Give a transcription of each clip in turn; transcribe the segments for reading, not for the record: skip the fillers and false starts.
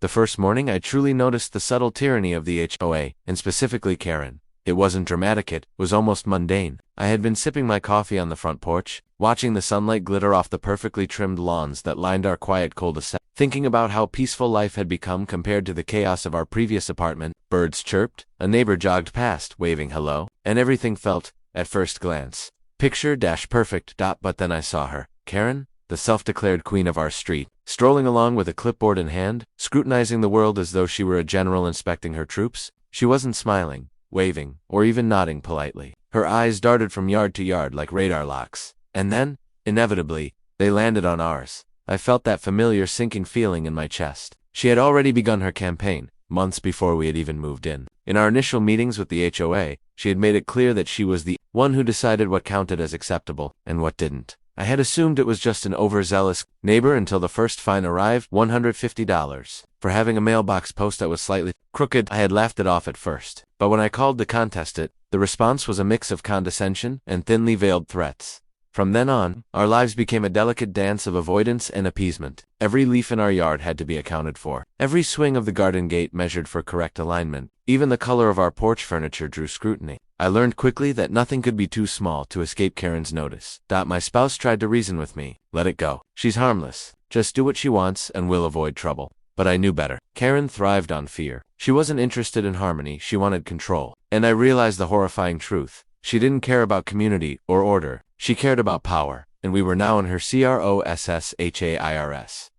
The first morning I truly noticed the subtle tyranny of the HOA, and specifically Karen. It wasn't dramatic, it was almost mundane. I had been sipping my coffee on the front porch, watching the sunlight glitter off the perfectly trimmed lawns that lined our quiet cul-de-sac, thinking about how peaceful life had become compared to the chaos of our previous apartment. Birds chirped, a neighbor jogged past, waving hello, and everything felt, at first glance, picture-perfect. But then I saw her, Karen, the self-declared queen of our street, strolling along with a clipboard in hand, scrutinizing the world as though she were a general inspecting her troops. She wasn't smiling, waving, or even nodding politely. Her eyes darted from yard to yard like radar locks. And then, inevitably, they landed on ours. I felt that familiar sinking feeling in my chest. She had already begun her campaign, months before we had even moved in. In our initial meetings with the HOA, she had made it clear that she was the one who decided what counted as acceptable, and what didn't. I had assumed it was just an overzealous neighbor until the first fine arrived, $150, for having a mailbox post that was slightly crooked. I had laughed it off at first, but when I called to contest it, the response was a mix of condescension and thinly veiled threats. From then on, our lives became a delicate dance of avoidance and appeasement. Every leaf in our yard had to be accounted for. Every swing of the garden gate measured for correct alignment. Even the color of our porch furniture drew scrutiny. I learned quickly that nothing could be too small to escape Karen's notice. My spouse tried to reason with me. Let it go. She's harmless. Just do what she wants and we'll avoid trouble. But I knew better. Karen thrived on fear. She wasn't interested in harmony, she wanted control. And I realized the horrifying truth. She didn't care about community or order. She cared about power, and we were now in her CROSSHAIRS.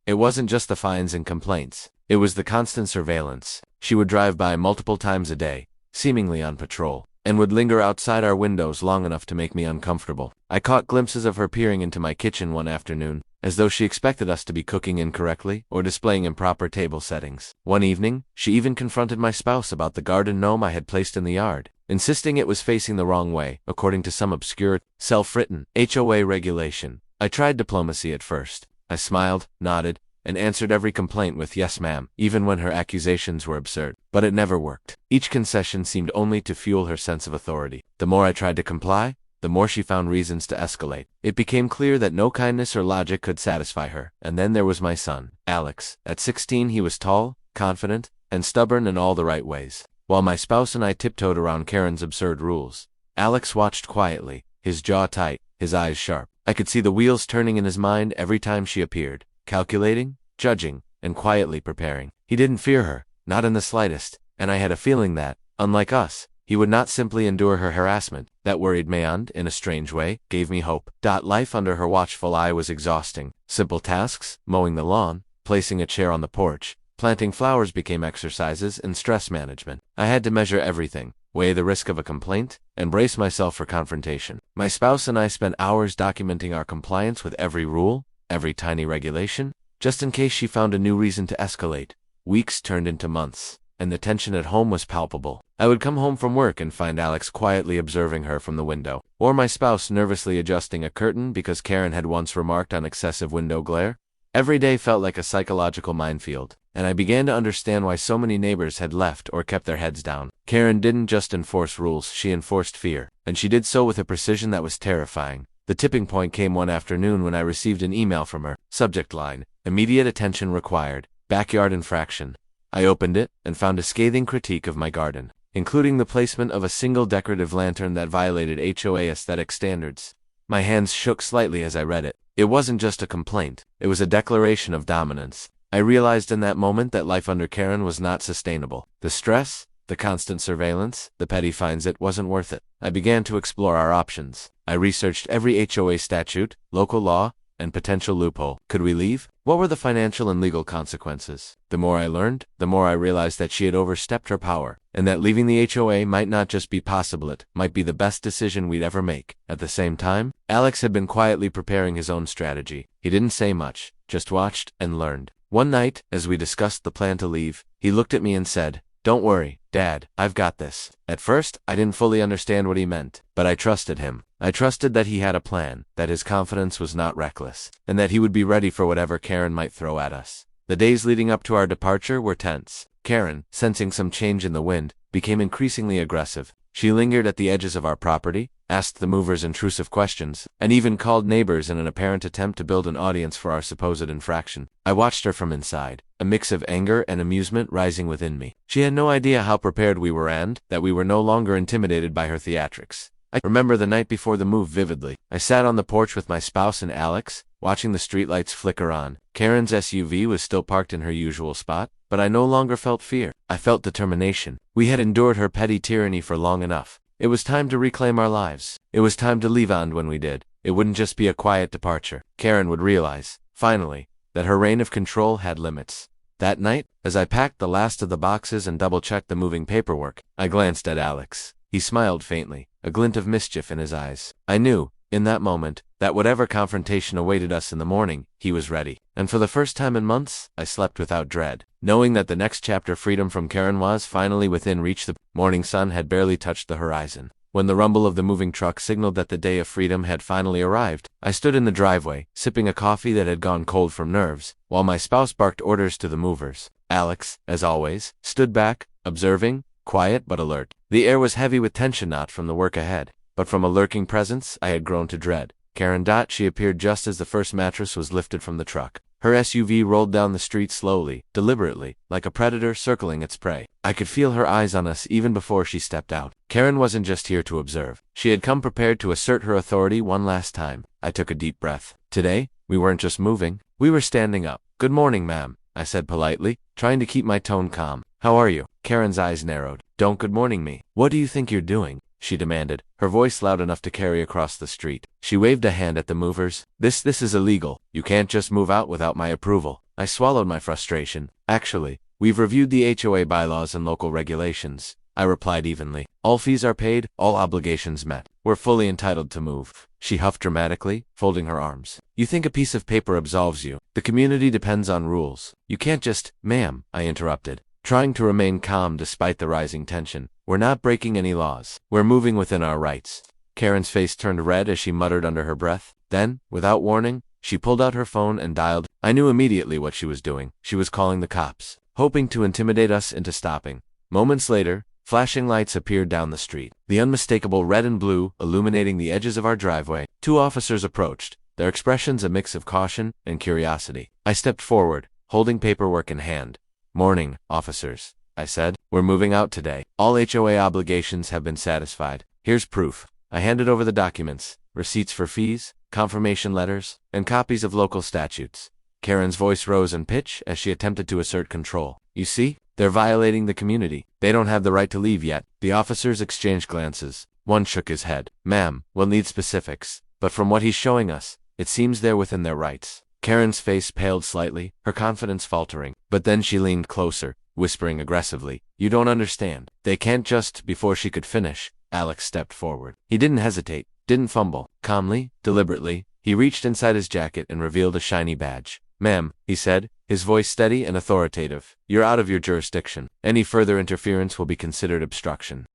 It wasn't just the fines and complaints. It was the constant surveillance. She would drive by multiple times a day, seemingly on patrol, and would linger outside our windows long enough to make me uncomfortable. I caught glimpses of her peering into my kitchen one afternoon, as though she expected us to be cooking incorrectly or displaying improper table settings. One evening, she even confronted my spouse about the garden gnome I had placed in the yard, insisting it was facing the wrong way, according to some obscure, self-written HOA regulation. I tried diplomacy at first. I smiled, nodded, and answered every complaint with "yes ma'am," even when her accusations were absurd. But it never worked. Each concession seemed only to fuel her sense of authority. The more I tried to comply, the more she found reasons to escalate. It became clear that no kindness or logic could satisfy her. And then there was my son, Alex. At 16 he was tall, confident, and stubborn in all the right ways. While my spouse and I tiptoed around Karen's absurd rules, Alex watched quietly, his jaw tight, his eyes sharp. I could see the wheels turning in his mind every time she appeared, calculating, judging, and quietly preparing. He didn't fear her, not in the slightest, and I had a feeling that, unlike us, he would not simply endure her harassment. That worried me and, in a strange way, gave me hope. Life under her watchful eye was exhausting. Simple tasks, mowing the lawn, placing a chair on the porch, planting flowers became exercises in stress management. I had to measure everything, weigh the risk of a complaint, and brace myself for confrontation. My spouse and I spent hours documenting our compliance with every rule, every tiny regulation, just in case she found a new reason to escalate. Weeks turned into months, and the tension at home was palpable. I would come home from work and find Alex quietly observing her from the window, or my spouse nervously adjusting a curtain because Karen had once remarked on excessive window glare. Every day felt like a psychological minefield, and I began to understand why so many neighbors had left or kept their heads down. Karen didn't just enforce rules, she enforced fear, and she did so with a precision that was terrifying. The tipping point came one afternoon when I received an email from her. Subject line: immediate attention required. Backyard infraction. I opened it and found a scathing critique of my garden, including the placement of a single decorative lantern that violated HOA aesthetic standards. My hands shook slightly as I read it. It wasn't just a complaint, it was a declaration of dominance. I realized in that moment that life under Karen was not sustainable. The stress, the constant surveillance, the petty fines, it wasn't worth it. I began to explore our options. I researched every HOA statute, local law, and potential loophole. Could we leave? What were the financial and legal consequences? The more I learned, the more I realized that she had overstepped her power, and that leaving the HOA might not just be possible, it might be the best decision we'd ever make. At the same time, Alex had been quietly preparing his own strategy. He didn't say much, just watched and learned. One night, as we discussed the plan to leave, he looked at me and said, "Don't worry, Dad, I've got this." At first, I didn't fully understand what he meant, but I trusted him. I trusted that he had a plan, that his confidence was not reckless, and that he would be ready for whatever Karen might throw at us. The days leading up to our departure were tense. Karen, sensing some change in the wind, became increasingly aggressive. She lingered at the edges of our property, asked the movers intrusive questions, and even called neighbors in an apparent attempt to build an audience for our supposed infraction. I watched her from inside, a mix of anger and amusement rising within me. She had no idea how prepared we were and that we were no longer intimidated by her theatrics. I remember the night before the move vividly. I sat on the porch with my spouse and Alex, watching the streetlights flicker on. Karen's SUV was still parked in her usual spot, but I no longer felt fear. I felt determination. We had endured her petty tyranny for long enough. It was time to reclaim our lives. It was time to leave, and when we did, it wouldn't just be a quiet departure. Karen would realize, finally, that her reign of control had limits. That night, as I packed the last of the boxes and double-checked the moving paperwork, I glanced at Alex. He smiled faintly, a glint of mischief in his eyes. I knew, in that moment, that whatever confrontation awaited us in the morning, he was ready. And for the first time in months, I slept without dread, knowing that the next chapter, freedom from Karen, was finally within reach. The morning sun had barely touched the horizon when the rumble of the moving truck signaled that the day of freedom had finally arrived. I stood in the driveway, sipping a coffee that had gone cold from nerves, while my spouse barked orders to the movers. Alex, as always, stood back, observing, quiet but alert. The air was heavy with tension, not from the work ahead, but from a lurking presence I had grown to dread. Karen. She appeared just as the first mattress was lifted from the truck. Her SUV rolled down the street slowly, deliberately, like a predator circling its prey. I could feel her eyes on us even before she stepped out. Karen wasn't just here to observe. She had come prepared to assert her authority one last time. I took a deep breath. Today, we weren't just moving. We were standing up. "Good morning, ma'am," I said politely, trying to keep my tone calm. "How are you?" Karen's eyes narrowed. "Don't good morning me. What do you think you're doing?" she demanded, her voice loud enough to carry across the street. She waved a hand at the movers. This is illegal. You can't just move out without my approval." I swallowed my frustration. "Actually, we've reviewed the HOA bylaws and local regulations," I replied evenly. "All fees are paid, all obligations met. We're fully entitled to move." She huffed dramatically, folding her arms. "You think a piece of paper absolves you? The community depends on rules. You can't just—" "Ma'am," I interrupted, trying to remain calm despite the rising tension. "We're not breaking any laws. We're moving within our rights." Karen's face turned red as she muttered under her breath. Then, without warning, she pulled out her phone and dialed. I knew immediately what she was doing. She was calling the cops, hoping to intimidate us into stopping. Moments later, flashing lights appeared down the street, the unmistakable red and blue illuminating the edges of our driveway. Two officers approached, their expressions a mix of caution and curiosity. I stepped forward, holding paperwork in hand. "Morning, officers," I said. "We're moving out today. All HOA obligations have been satisfied. Here's proof." I handed over the documents, receipts for fees, confirmation letters, and copies of local statutes. Karen's voice rose in pitch as she attempted to assert control. "You see? They're violating the community. They don't have the right to leave yet." The officers exchanged glances. One shook his head. "Ma'am, we'll need specifics, but from what he's showing us, it seems they're within their rights." Karen's face paled slightly, her confidence faltering. But then she leaned closer, whispering aggressively, "You don't understand. They can't just—" Before she could finish, Alex stepped forward. He didn't hesitate, didn't fumble. Calmly, deliberately, he reached inside his jacket and revealed a shiny badge. "Ma'am," he said, his voice steady and authoritative, "you're out of your jurisdiction. Any further interference will be considered obstruction."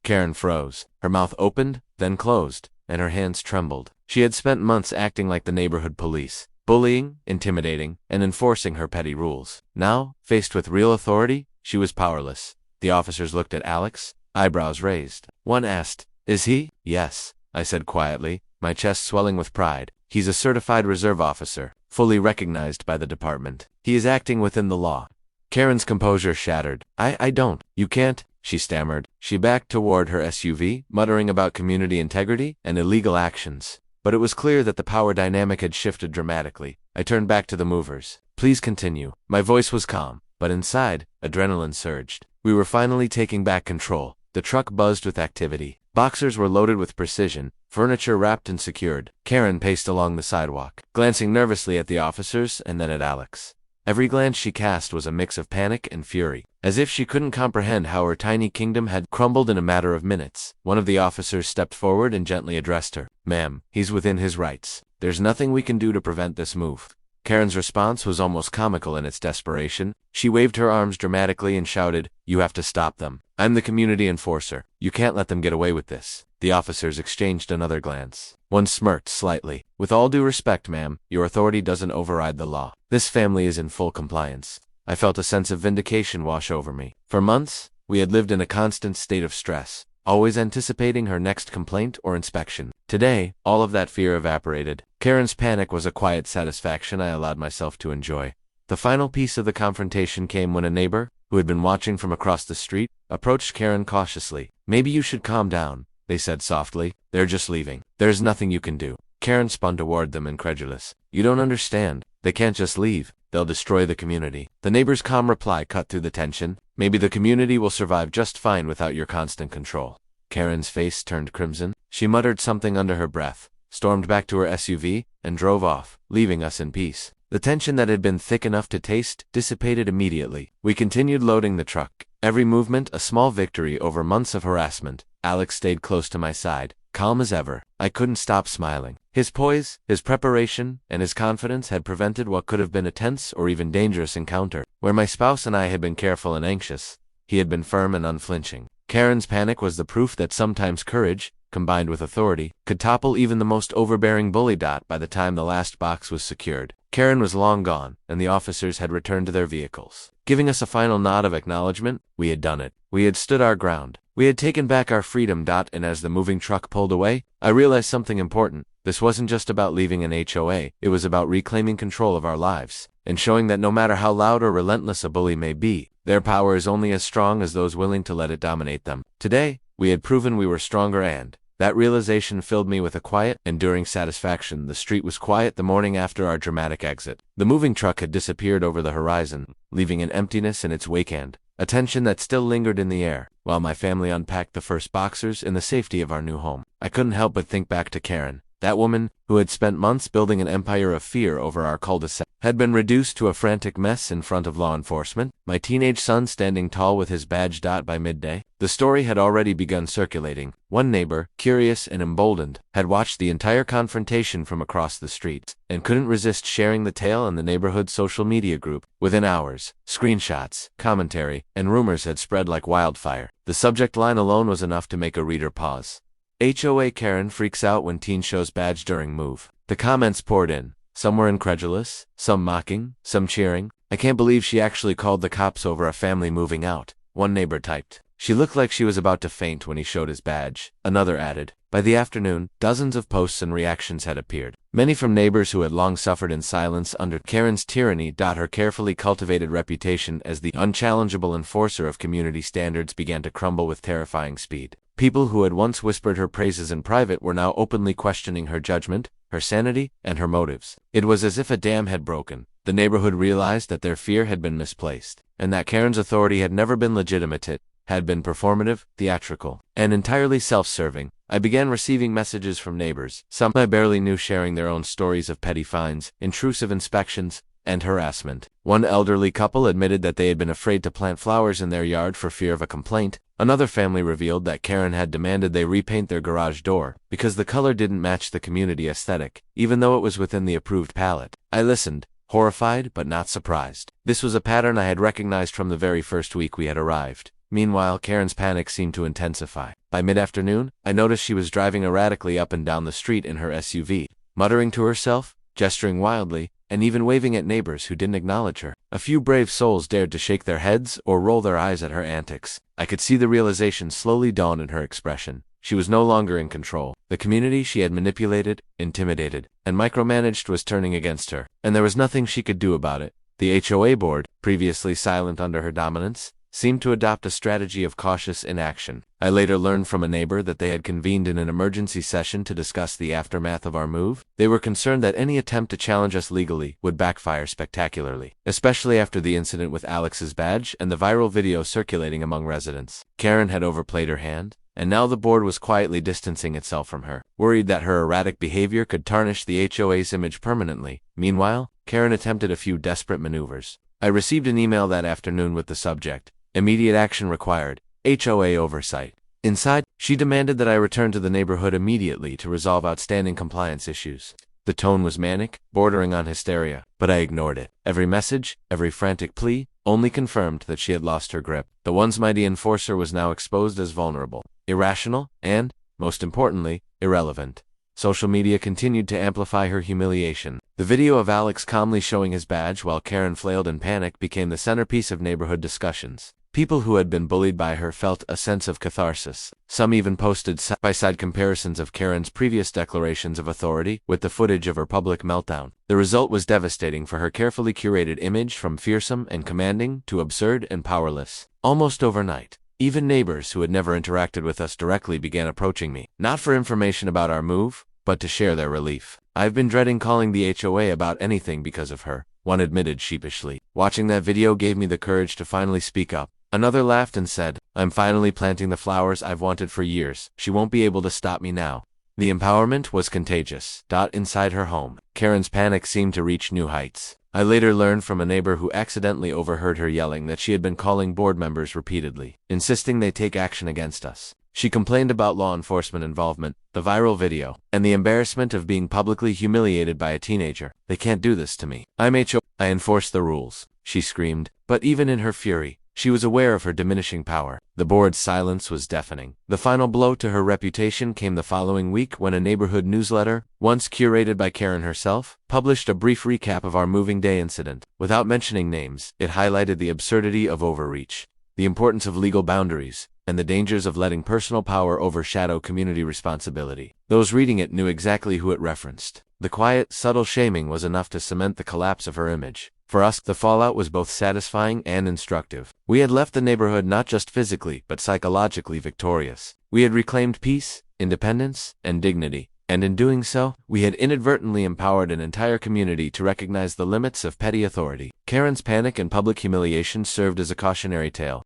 Karen froze. Her mouth opened, then closed, and her hands trembled. She had spent months acting like the neighborhood police, bullying, intimidating, and enforcing her petty rules. Now, faced with real authority, she was powerless. The officers looked at Alex, eyebrows raised. One asked, "Is he?" "Yes," I said quietly, my chest swelling with pride. "He's a certified reserve officer, fully recognized by the department. He is acting within the law." Karen's composure shattered. I don't. You can't," she stammered. She backed toward her SUV, muttering about community integrity and illegal actions. But it was clear that the power dynamic had shifted dramatically. I turned back to the movers. "Please continue." My voice was calm, but inside, adrenaline surged. We were finally taking back control. The truck buzzed with activity. Boxers were loaded with precision, furniture wrapped and secured. Karen paced along the sidewalk, glancing nervously at the officers and then at Alex. Every glance she cast was a mix of panic and fury, as if she couldn't comprehend how her tiny kingdom had crumbled in a matter of minutes. One of the officers stepped forward and gently addressed her. "Ma'am, he's within his rights. There's nothing we can do to prevent this move." Karen's response was almost comical in its desperation. She waved her arms dramatically and shouted, "You have to stop them. I'm the community enforcer. You can't let them get away with this." The officers exchanged another glance. One smirked slightly. "With all due respect, ma'am, your authority doesn't override the law. This family is in full compliance." I felt a sense of vindication wash over me. For months, we had lived in a constant state of stress, always anticipating her next complaint or inspection. Today, all of that fear evaporated. Karen's panic was a quiet satisfaction I allowed myself to enjoy. The final piece of the confrontation came when a neighbor, who had been watching from across the street, approached Karen cautiously. "Maybe you should calm down," they said softly. "They're just leaving. There's nothing you can do." Karen spun toward them, incredulous. "You don't understand. They can't just leave. They'll destroy the community." The neighbor's calm reply cut through the tension. "Maybe the community will survive just fine without your constant control." Karen's face turned crimson. She muttered something under her breath, stormed back to her SUV, and drove off, leaving us in peace. The tension that had been thick enough to taste dissipated immediately. We continued loading the truck. Every movement a small victory over months of harassment. Alex stayed close to my side, calm as ever. I couldn't stop smiling. His poise, his preparation, and his confidence had prevented what could have been a tense or even dangerous encounter. Where my spouse and I had been careful and anxious, he had been firm and unflinching. Karen's panic was the proof that sometimes courage, combined with authority, could topple even the most overbearing bully. By the time the last box was secured, Karen was long gone, and the officers had returned to their vehicles. Giving us a final nod of acknowledgement, we had done it. We had stood our ground. We had taken back our freedom. And as the moving truck pulled away, I realized something important. This wasn't just about leaving an HOA, it was about reclaiming control of our lives, and showing that no matter how loud or relentless a bully may be, their power is only as strong as those willing to let it dominate them. Today, we had proven we were stronger, and that realization filled me with a quiet, enduring satisfaction. The street was quiet the morning after our dramatic exit. The moving truck had disappeared over the horizon, leaving an emptiness in its wake and a tension that still lingered in the air, while my family unpacked the first boxers in the safety of our new home. I couldn't help but think back to Karen. That woman, who had spent months building an empire of fear over our cul-de-sac, had been reduced to a frantic mess in front of law enforcement, my teenage son standing tall with his badge. By midday, the story had already begun circulating. One neighbor, curious and emboldened, had watched the entire confrontation from across the street, and couldn't resist sharing the tale in the neighborhood social media group. Within hours, screenshots, commentary, and rumors had spread like wildfire. The subject line alone was enough to make a reader pause. HOA Karen freaks out when teen shows badge during move. The comments poured in. Some were incredulous, some mocking, some cheering. "I can't believe she actually called the cops over a family moving out," one neighbor typed. "She looked like she was about to faint when he showed his badge," another added. By the afternoon, dozens of posts and reactions had appeared, many from neighbors who had long suffered in silence under Karen's tyranny. Her carefully cultivated reputation as the unchallengeable enforcer of community standards began to crumble with terrifying speed. People who had once whispered her praises in private were now openly questioning her judgment, her sanity, and her motives. It was as if a dam had broken. The neighborhood realized that their fear had been misplaced, and that Karen's authority had never been legitimate. It had been performative, theatrical, and entirely self-serving. I began receiving messages from neighbors, some I barely knew, sharing their own stories of petty fines, intrusive inspections, and harassment. One elderly couple admitted that they had been afraid to plant flowers in their yard for fear of a complaint. Another family revealed that Karen had demanded they repaint their garage door because the color didn't match the community aesthetic, even though it was within the approved palette. I listened, horrified but not surprised. This was a pattern I had recognized from the very first week we had arrived. Meanwhile, Karen's panic seemed to intensify. By mid-afternoon, I noticed she was driving erratically up and down the street in her SUV, muttering to herself, gesturing wildly, and even waving at neighbors who didn't acknowledge her. A few brave souls dared to shake their heads or roll their eyes at her antics. I could see the realization slowly dawn in her expression. She was no longer in control. The community she had manipulated, intimidated, and micromanaged was turning against her, and there was nothing she could do about it. The HOA board, previously silent under her dominance, seemed to adopt a strategy of cautious inaction. I later learned from a neighbor that they had convened in an emergency session to discuss the aftermath of our move. They were concerned that any attempt to challenge us legally would backfire spectacularly, especially after the incident with Alex's badge and the viral video circulating among residents. Karen had overplayed her hand, and now the board was quietly distancing itself from her, worried that her erratic behavior could tarnish the HOA's image permanently. Meanwhile, Karen attempted a few desperate maneuvers. I received an email that afternoon with the subject, "Immediate action required, HOA oversight." Inside, she demanded that I return to the neighborhood immediately to resolve outstanding compliance issues. The tone was manic, bordering on hysteria, but I ignored it. Every message, every frantic plea, only confirmed that she had lost her grip. The once mighty enforcer was now exposed as vulnerable, irrational, and, most importantly, irrelevant. Social media continued to amplify her humiliation. The video of Alex calmly showing his badge while Karen flailed in panic became the centerpiece of neighborhood discussions. People who had been bullied by her felt a sense of catharsis. Some even posted side-by-side comparisons of Karen's previous declarations of authority with the footage of her public meltdown. The result was devastating for her carefully curated image, from fearsome and commanding to absurd and powerless. Almost overnight, even neighbors who had never interacted with us directly began approaching me, not for information about our move, but to share their relief. "I've been dreading calling the HOA about anything because of her," one admitted sheepishly. "Watching that video gave me the courage to finally speak up." Another laughed and said, "I'm finally planting the flowers I've wanted for years. She won't be able to stop me now." The empowerment was contagious. Inside her home, Karen's panic seemed to reach new heights. I later learned from a neighbor who accidentally overheard her yelling that she had been calling board members repeatedly, insisting they take action against us. She complained about law enforcement involvement, the viral video, and the embarrassment of being publicly humiliated by a teenager. "They can't do this to me. I'm HOA. I enforce the rules," she screamed. But even in her fury, she was aware of her diminishing power. The board's silence was deafening. The final blow to her reputation came the following week when a neighborhood newsletter, once curated by Karen herself, published a brief recap of our moving day incident. Without mentioning names, it highlighted the absurdity of overreach, the importance of legal boundaries, and the dangers of letting personal power overshadow community responsibility. Those reading it knew exactly who it referenced. The quiet, subtle shaming was enough to cement the collapse of her image. For us, the fallout was both satisfying and instructive. We had left the neighborhood not just physically, but psychologically victorious. We had reclaimed peace, independence, and dignity. And in doing so, we had inadvertently empowered an entire community to recognize the limits of petty authority. Karen's panic and public humiliation served as a cautionary tale.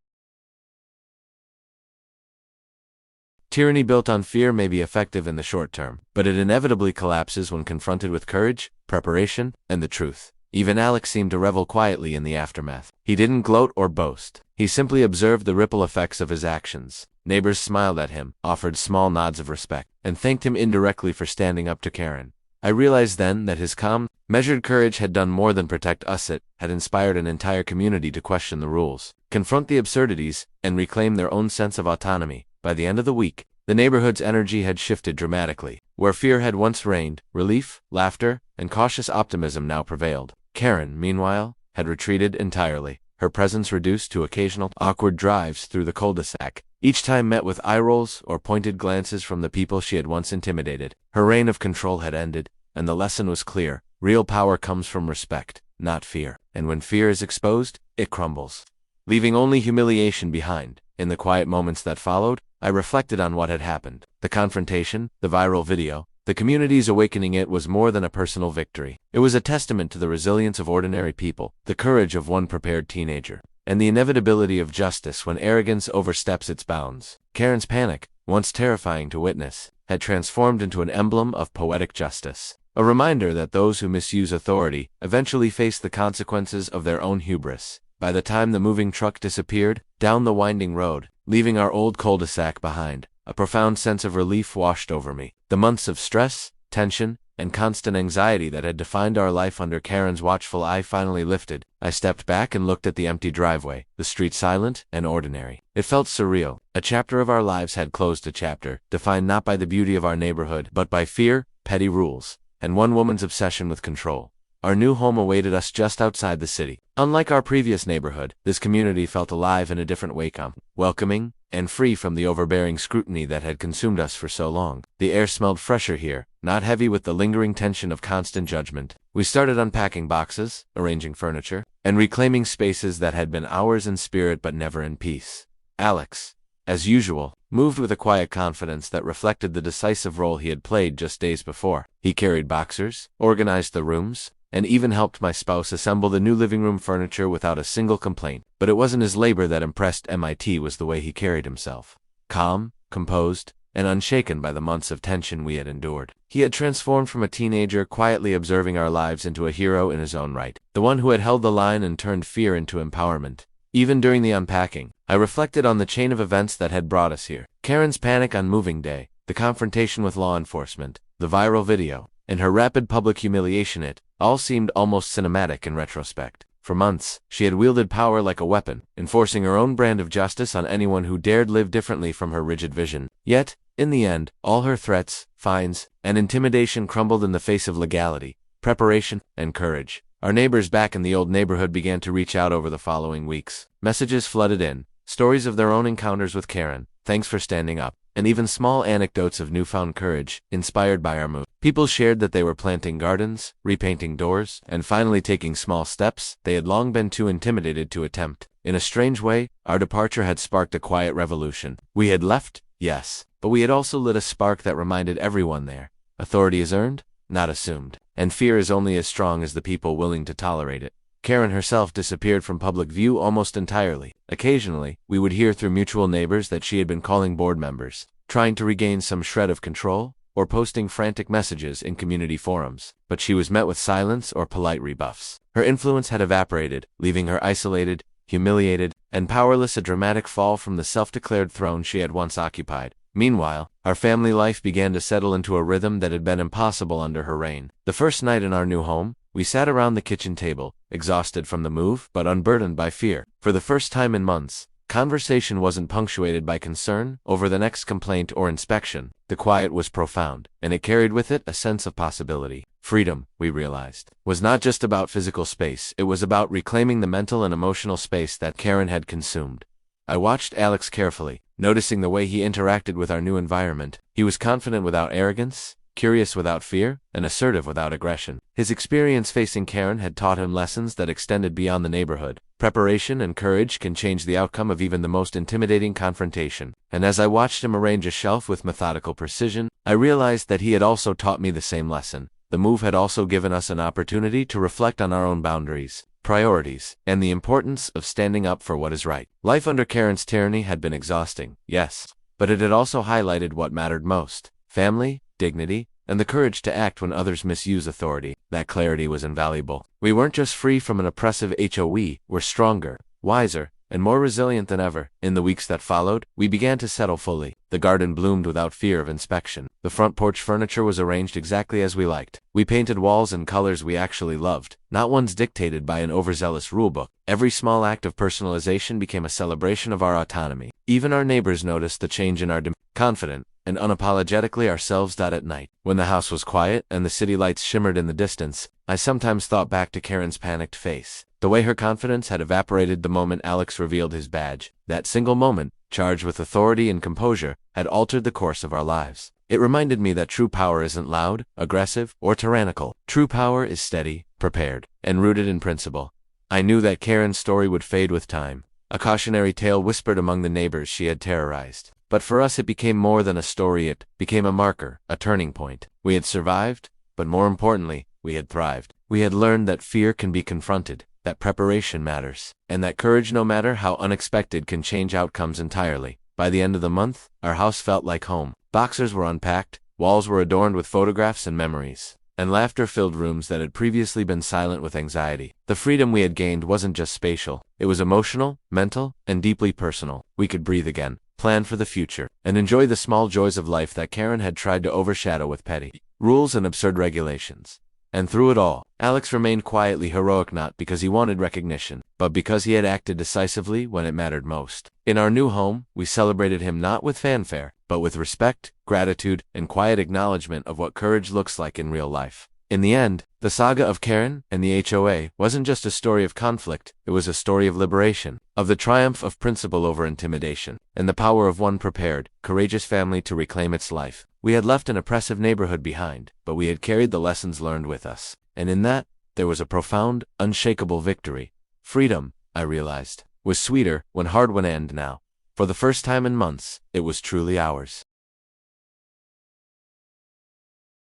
Tyranny built on fear may be effective in the short term, but it inevitably collapses when confronted with courage, preparation, and the truth. Even Alex seemed to revel quietly in the aftermath. He didn't gloat or boast. He simply observed the ripple effects of his actions. Neighbors smiled at him, offered small nods of respect, and thanked him indirectly for standing up to Karen. I realized then that his calm, measured courage had done more than protect us. It had inspired an entire community to question the rules, confront the absurdities, and reclaim their own sense of autonomy. By the end of the week, the neighborhood's energy had shifted dramatically. Where fear had once reigned, relief, laughter, and cautious optimism now prevailed. Karen, meanwhile, had retreated entirely, her presence reduced to occasional awkward drives through the cul-de-sac, each time met with eye rolls or pointed glances from the people she had once intimidated. Her reign of control had ended, and the lesson was clear. Real power comes from respect, not fear. And when fear is exposed, it crumbles, leaving only humiliation behind. In the quiet moments that followed, I reflected on what had happened. The confrontation, the viral video, the community's awakening. It was more than a personal victory. It was a testament to the resilience of ordinary people, the courage of one prepared teenager, and the inevitability of justice when arrogance oversteps its bounds. Karen's panic, once terrifying to witness, had transformed into an emblem of poetic justice. A reminder that those who misuse authority eventually face the consequences of their own hubris. By the time the moving truck disappeared down the winding road, leaving our old cul-de-sac behind, a profound sense of relief washed over me. The months of stress, tension, and constant anxiety that had defined our life under Karen's watchful eye finally lifted. I stepped back and looked at the empty driveway, the street silent and ordinary. It felt surreal. A chapter of our lives had closed, a chapter defined not by the beauty of our neighborhood, but by fear, petty rules, and one woman's obsession with control. Our new home awaited us just outside the city. Unlike our previous neighborhood, this community felt alive in a different way, welcoming, and free from the overbearing scrutiny that had consumed us for so long. The air smelled fresher here, not heavy with the lingering tension of constant judgment. We started unpacking boxes, arranging furniture, and reclaiming spaces that had been ours in spirit but never in peace. Alex, as usual, moved with a quiet confidence that reflected the decisive role he had played just days before. He carried boxers, organized the rooms, and even helped my spouse assemble the new living room furniture without a single complaint. But it wasn't his labor that impressed me, it was the way he carried himself. Calm, composed, and unshaken by the months of tension we had endured. He had transformed from a teenager quietly observing our lives into a hero in his own right, the one who had held the line and turned fear into empowerment. Even during the unpacking, I reflected on the chain of events that had brought us here. Karen's panic on moving day, the confrontation with law enforcement, the viral video, and her rapid public humiliation. It all seemed almost cinematic in retrospect. For months, she had wielded power like a weapon, enforcing her own brand of justice on anyone who dared live differently from her rigid vision. Yet, in the end, all her threats, fines, and intimidation crumbled in the face of legality, preparation, and courage. Our neighbors back in the old neighborhood began to reach out over the following weeks. Messages flooded in, stories of their own encounters with Karen, thanks for standing up, and even small anecdotes of newfound courage, inspired by our move. People shared that they were planting gardens, repainting doors, and finally taking small steps they had long been too intimidated to attempt. In a strange way, our departure had sparked a quiet revolution. We had left, yes, but we had also lit a spark that reminded everyone there. Authority is earned, not assumed, and fear is only as strong as the people willing to tolerate it. Karen herself disappeared from public view almost entirely. Occasionally, we would hear through mutual neighbors that she had been calling board members, trying to regain some shred of control, or posting frantic messages in community forums, but she was met with silence or polite rebuffs. Her influence had evaporated, leaving her isolated, humiliated, and powerless, a dramatic fall from the self-declared throne she had once occupied. Meanwhile, our family life began to settle into a rhythm that had been impossible under her reign. The first night in our new home, we sat around the kitchen table, exhausted from the move but unburdened by fear. For the first time in months, conversation wasn't punctuated by concern over the next complaint or inspection. The quiet was profound, and it carried with it a sense of possibility. Freedom, we realized, was not just about physical space, it was about reclaiming the mental and emotional space that Karen had consumed. I watched Alex carefully, noticing the way he interacted with our new environment. He was confident without arrogance, curious without fear, and assertive without aggression. His experience facing Karen had taught him lessons that extended beyond the neighborhood. Preparation and courage can change the outcome of even the most intimidating confrontation. And as I watched him arrange a shelf with methodical precision, I realized that he had also taught me the same lesson. The move had also given us an opportunity to reflect on our own boundaries, priorities, and the importance of standing up for what is right. Life under Karen's tyranny had been exhausting, yes, but it had also highlighted what mattered most: family, dignity, and the courage to act when others misuse authority. That clarity was invaluable. We weren't just free from an oppressive HOA, we're stronger, wiser, and more resilient than ever. In the weeks that followed, we began to settle fully. The garden bloomed without fear of inspection. The front porch furniture was arranged exactly as we liked. We painted walls in colors we actually loved, not ones dictated by an overzealous rulebook. Every small act of personalization became a celebration of our autonomy. Even our neighbors noticed the change in our confident and unapologetically ourselves. At night, when the house was quiet and the city lights shimmered in the distance, I sometimes thought back to Karen's panicked face. The way her confidence had evaporated the moment Alex revealed his badge. That single moment, charged with authority and composure, had altered the course of our lives. It reminded me that true power isn't loud, aggressive, or tyrannical. True power is steady, prepared, and rooted in principle. I knew that Karen's story would fade with time, a cautionary tale whispered among the neighbors she had terrorized. But for us it became more than a story, it became a marker, a turning point. We had survived, but more importantly, we had thrived. We had learned that fear can be confronted, that preparation matters, and that courage, no matter how unexpected, can change outcomes entirely. By the end of the month, our house felt like home. Boxers were unpacked, walls were adorned with photographs and memories, and laughter filled rooms that had previously been silent with anxiety. The freedom we had gained wasn't just spatial, it was emotional, mental, and deeply personal. We could breathe again, plan for the future, and enjoy the small joys of life that Karen had tried to overshadow with petty rules and absurd regulations. And through it all, Alex remained quietly heroic, not because he wanted recognition, but because he had acted decisively when it mattered most. In our new home, we celebrated him not with fanfare, but with respect, gratitude, and quiet acknowledgement of what courage looks like in real life. In the end, the saga of Karen and the HOA wasn't just a story of conflict, it was a story of liberation, of the triumph of principle over intimidation, and the power of one prepared, courageous family to reclaim its life. We had left an oppressive neighborhood behind, but we had carried the lessons learned with us, and in that, there was a profound, unshakable victory. Freedom, I realized, was sweeter when hard won, and now, for the first time in months, it was truly ours.